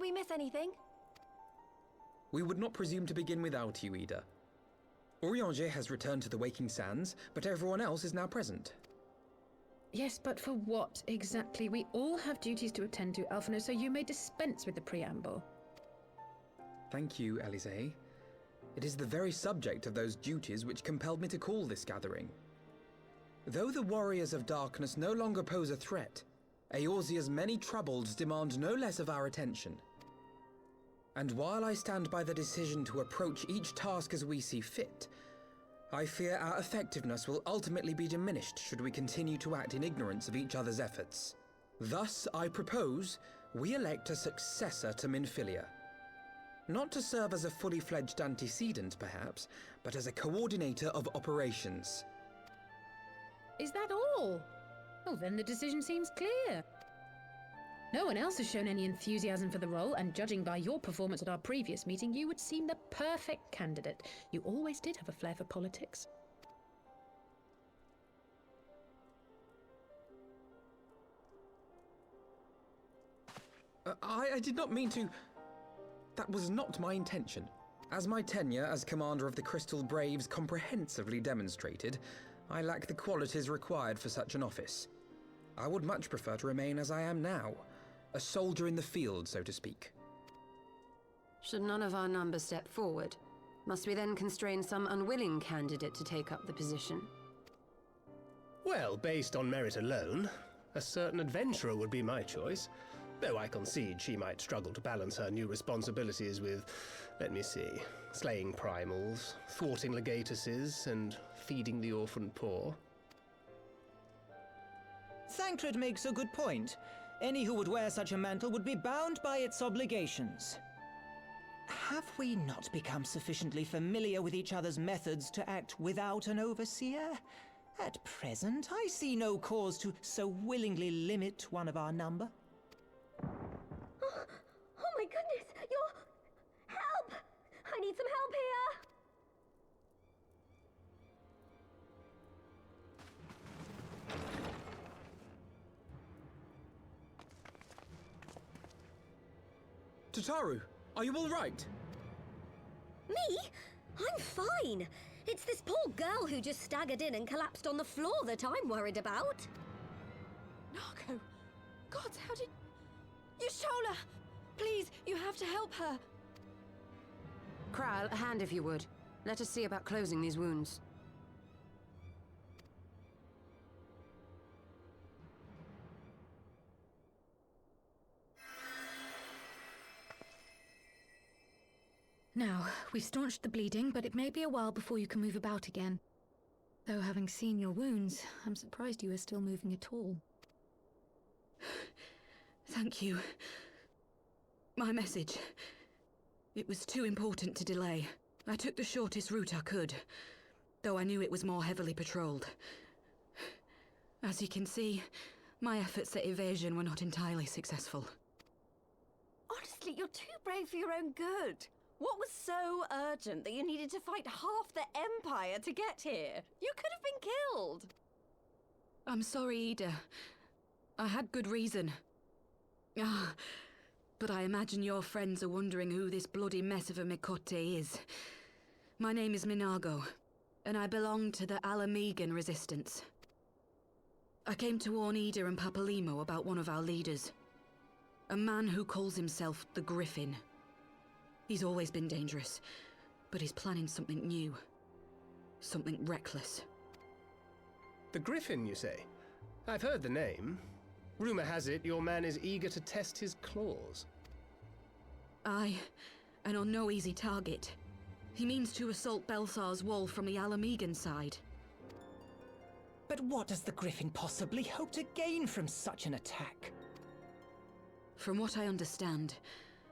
we miss anything? We would not presume to begin without you, Ida. Orianger has returned to the Waking Sands, but everyone else is now present. Yes, but for what exactly? We all have duties to attend to, Alphino, so you may dispense with the preamble. Thank you, Elise. It is the very subject of those duties which compelled me to call this gathering. Though the Warriors of Darkness no longer pose a threat, Eorzea's many troubles demand no less of our attention. And while I stand by the decision to approach each task as we see fit, I fear our effectiveness will ultimately be diminished should we continue to act in ignorance of each other's efforts. Thus, I propose we elect a successor to Minfilia. Not to serve as a fully fledged antecedent, perhaps, but as a coordinator of operations. Is that all? Oh, then the decision seems clear. No one else has shown any enthusiasm for the role, and judging by your performance at our previous meeting, you would seem the perfect candidate. You always did have a flair for politics. I did not mean to... That was not my intention. As my tenure as commander of the Crystal Braves comprehensively demonstrated, I lack the qualities required for such an office. I would much prefer to remain as I am now, a soldier in the field, so to speak. Should none of our numbers step forward, must we then constrain some unwilling candidate to take up the position? Well, based on merit alone, a certain adventurer would be my choice. Though I concede she might struggle to balance her new responsibilities with, let me see, slaying primals, thwarting legatuses, and feeding the orphan poor. Thancred makes a good point. Any who would wear such a mantle would be bound by its obligations. Have we not become sufficiently familiar with each other's methods to act without an overseer? At present, I see no cause to so willingly limit one of our number. Oh my goodness! Help! I need some help here! Tataru, are you all right? Me? I'm fine. It's this poor girl who just staggered in and collapsed on the floor that I'm worried about. Narco! God, how did... Yashola! Please, you have to help her! Kral, a hand if you would. Let us see about closing these wounds. Now, we've staunched the bleeding, but it may be a while before you can move about again. Though having seen your wounds, I'm surprised you are still moving at all. Thank you. My message. It was too important to delay. I took the shortest route I could, though I knew it was more heavily patrolled. As you can see, my efforts at evasion were not entirely successful. Honestly, you're too brave for your own good. What was so urgent that you needed to fight half the Empire to get here? You could have been killed. I'm sorry, Ida. I had good reason. But I imagine your friends are wondering who this bloody mess of a Mikote is. My name is Minago, and I belong to the Alamegan Resistance. I came to warn Ida and Papalimo about one of our leaders. A man who calls himself the Griffin. He's always been dangerous, but he's planning something new. Something reckless. The Griffin, you say? I've heard the name. Rumor has it your man is eager to test his claws. Aye, and on no easy target. He means to assault Belsar's wall from the Alamegan side. But what does the Griffin possibly hope to gain from such an attack? From what I understand,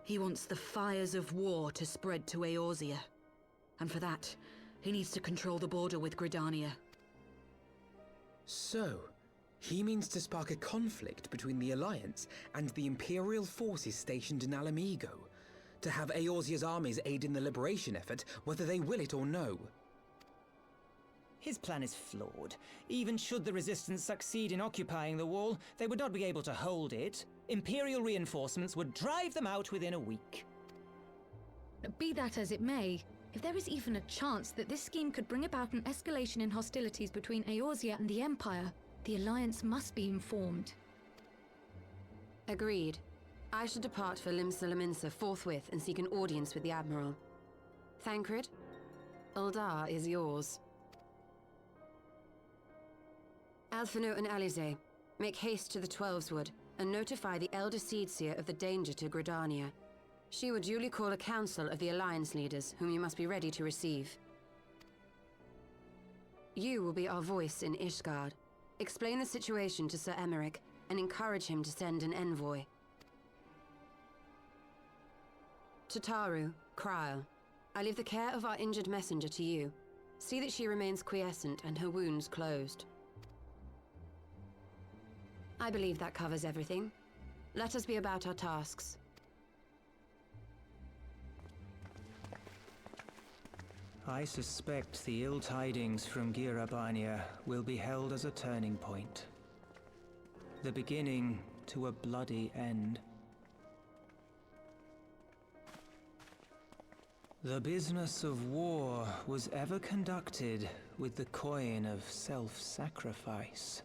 he wants the fires of war to spread to Eorzea. And for that, he needs to control the border with Gridania. So, he means to spark a conflict between the Alliance and the Imperial forces stationed in Alamigo, to have Eorzea's armies aid in the liberation effort, whether they will it or no. His plan is flawed. Even should the Resistance succeed in occupying the wall, they would not be able to hold it. Imperial reinforcements would drive them out within a week. Be that as it may, if there is even a chance that this scheme could bring about an escalation in hostilities between Eorzea and the Empire, the Alliance must be informed. Agreed. I shall depart for Limsa forthwith and seek an audience with the Admiral. Thancred, Uldar is yours. Alphinaud and Alize, make haste to the Twelveswood and notify the Elder Seedseer of the danger to Gridania. She will duly call a council of the Alliance leaders, whom you must be ready to receive. You will be our voice in Ishgard. Explain the situation to Sir Emmerich and encourage him to send an envoy. To Taru, Kryl, I leave the care of our injured messenger to you. See that she remains quiescent and her wounds closed. I believe that covers everything. Let us be about our tasks. I suspect the ill tidings from Girabania will be held as a turning point. The beginning to a bloody end. The business of war was ever conducted with the coin of self-sacrifice.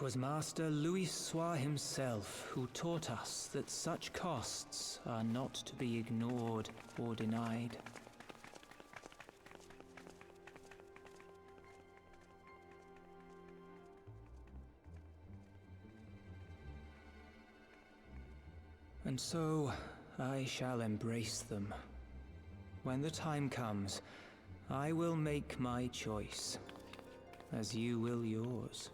'Twas Master Louis Soir himself who taught us that such costs are not to be ignored or denied. And so, I shall embrace them. When the time comes, I will make my choice, as you will yours.